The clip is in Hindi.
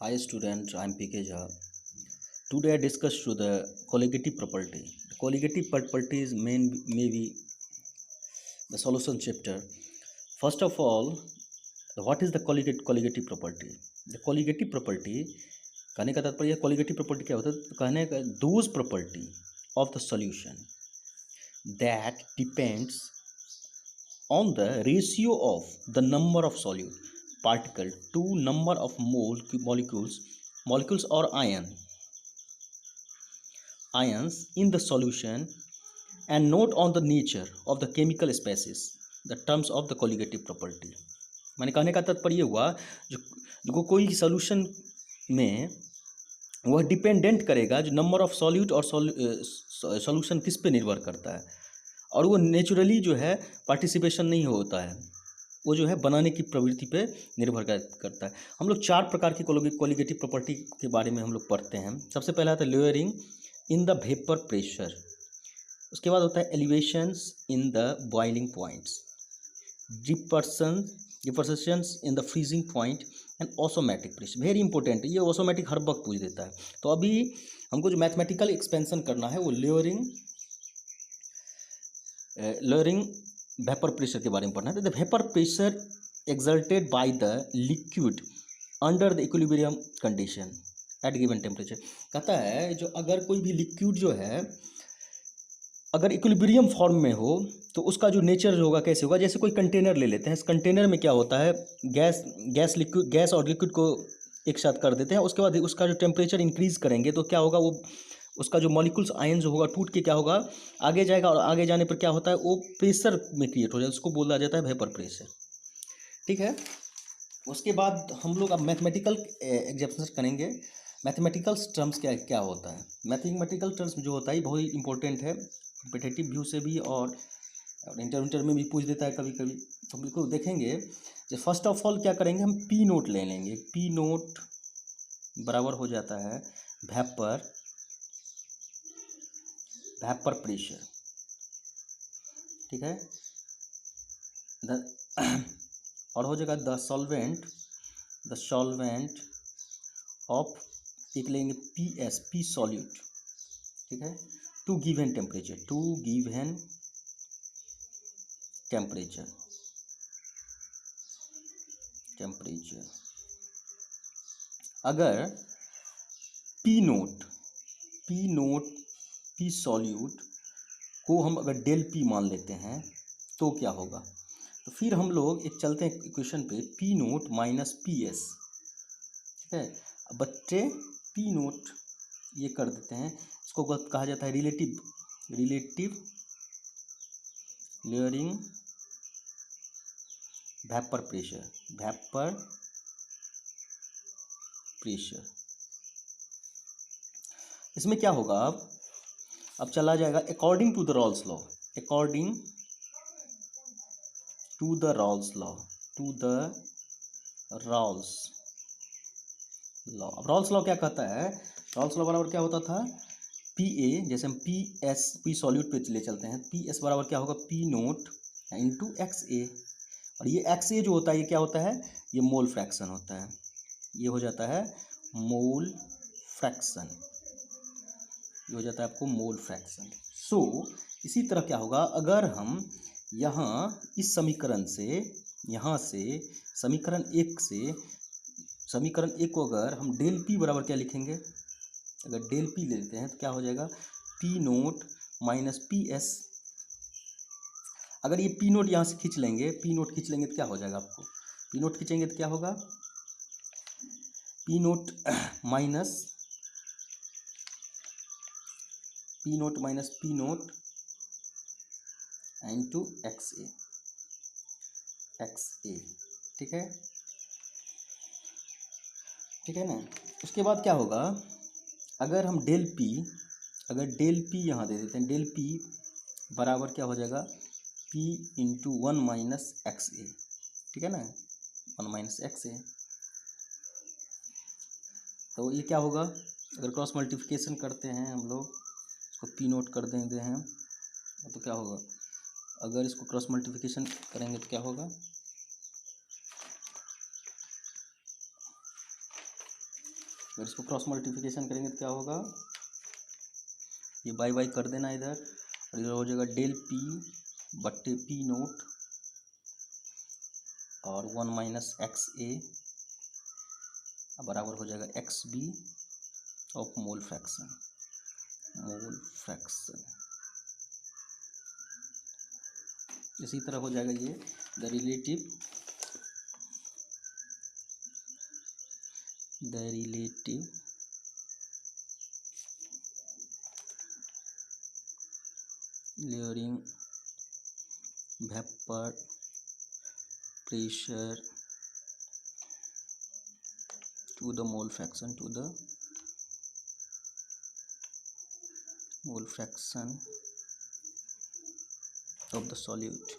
Hi student, I am PK Jha. Today I discuss to the colligative property. The colligative properties may be the solution chapter. First of all, what is the colligative property? The colligative property कहने का तात्पर्य colligative property क्या होता है? तो कहने का those property of the solution that depends on the ratio of the number of solute particle to number of molecules or ions in the solution and note on the nature of the chemical species the terms of the colligative property। मैंने कहने का तात्पर्य हुआ जो कोई सॉल्यूशन में वह डिपेंडेंट करेगा जो नंबर ऑफ सॉल्यूट और सॉल्यूशन किस पे निर्भर करता है और वो नेचुरली जो है पार्टिसिपेशन नहीं होता है, वो जो है बनाने की प्रवृत्ति पे निर्भर करता है। हम लोग चार प्रकार की कोलिगेटिव प्रॉपर्टी के बारे में हम लोग पढ़ते हैं। सबसे पहला आता है lowering in the vapour pressure, उसके बाद होता है elevations in the boiling points, depressions in the freezing point and osmotic pressure. Very important, ये ऑटोमेटिक हर वक्त पूछ देता है। तो अभी हमको जो मैथमेटिकल एक्सपेंशन करना है वो लेयरिंग वेपर प्रेशर के बारे में पढ़ना है। The vapour pressure exalted by the liquid under the equilibrium condition at given temperature. कहता है जो अगर कोई भी लिक्विड जो है अगर इक्विलिब्रियम फॉर्म में हो तो उसका जो नेचर होगा कैसे होगा। जैसे कोई कंटेनर ले लेते हैं, इस कंटेनर में क्या होता है गैस और लिक्विड को एक साथ कर देते हैं, उसके बाद उसका जो टेम्परेचर इंक्रीज करेंगे तो क्या होगा, वो उसका जो मॉलिक्यूल्स आयन जो होगा टूट के क्या होगा आगे जाएगा और आगे जाने पर क्या होता है वो प्रेशर में क्रिएट हो जाता है, उसको बोला जाता है वेपर प्रेशर। ठीक है, उसके बाद हम लोग अब मैथमेटिकल एग्जाम्पल्स करेंगे। मैथमेटिकल टर्म्स क्या क्या होता है। मैथमेटिकल टर्म्स जो होता है बहुत ही इंपॉर्टेंट है, कॉम्पिटिटिव व्यू से भी और इंटर में भी पूछ देता है कभी कभी। तो बिल्कुल देखेंगे। जो फर्स्ट ऑफ ऑल क्या करेंगे, हम पी नोट ले लेंगे। पी नोट बराबर हो जाता है वेपर प्रेशर। ठीक है, और हो जाएगा द सॉल्वेंट ऑफ एक लेंगे पी सॉल्यूट। ठीक है, टू गिवन टेम्परेचर अगर पी सॉल्यूट को हम अगर डेल पी मान लेते हैं तो क्या होगा। तो फिर हम लोग एक चलते हैं इक्वेशन पे, P naught minus P S. ठीक है, अब बच्चे पी नोट ये कर देते हैं, इसको कहा जाता है रिलेटिव लेयरिंग वेपर प्रेशर। इसमें क्या होगा, अब चला जाएगा according to the Rawls law. अब रॉल्स लॉ क्या कहता है, रॉल्स लॉ बराबर क्या होता था, पी ए, जैसे हम पी सॉल्यूट पे ले चलते हैं, पी एस बराबर क्या होगा पी नोट इंटू एक्स ए। और ये एक्स ए जो होता है ये क्या होता है, ये मोल फ्रैक्शन होता है, ये हो जाता है मोल फ्रैक्शन, ये हो जाता है आपको मोल फ्रैक्शन। सो इसी तरह क्या होगा, अगर हम यहाँ इस समीकरण से यहाँ से समीकरण एक को अगर हम डेल पी बराबर क्या लिखेंगे, अगर डेल पी ले लेते हैं तो क्या हो जाएगा P naught minus P S. अगर ये पी नोट यहाँ से खींच लेंगे तो क्या हो जाएगा, आपको पी नोट खींचेंगे तो क्या होगा P naught minus P naught into X A. ठीक है ना। उसके बाद क्या होगा, अगर हम डेल पी यहाँ दे देते हैं, डेल पी बराबर क्या हो जाएगा P into 1 minus x A. ठीक है ना, 1 माइनस एक्स ए। तो ये क्या होगा, अगर क्रॉस मल्टीप्लिकेशन करते हैं हम लोग, इसको पी नोट कर देंगे हैं तो क्या होगा, अगर इसको क्रॉस मल्टीप्लिकेशन करेंगे तो क्या होगा, अगर इसको क्रॉस मल्टीप्लिकेशन करेंगे तो क्या होगा, ये बाई बाई कर देना इधर, और इधर हो जाएगा डेल पी बट्टे पी नोट और 1 माइनस एक्स ए बराबर हो जाएगा x B of mole fraction. इसी तरह हो जाएगा ये the relative layering vapor pressure to the mole fraction of the solute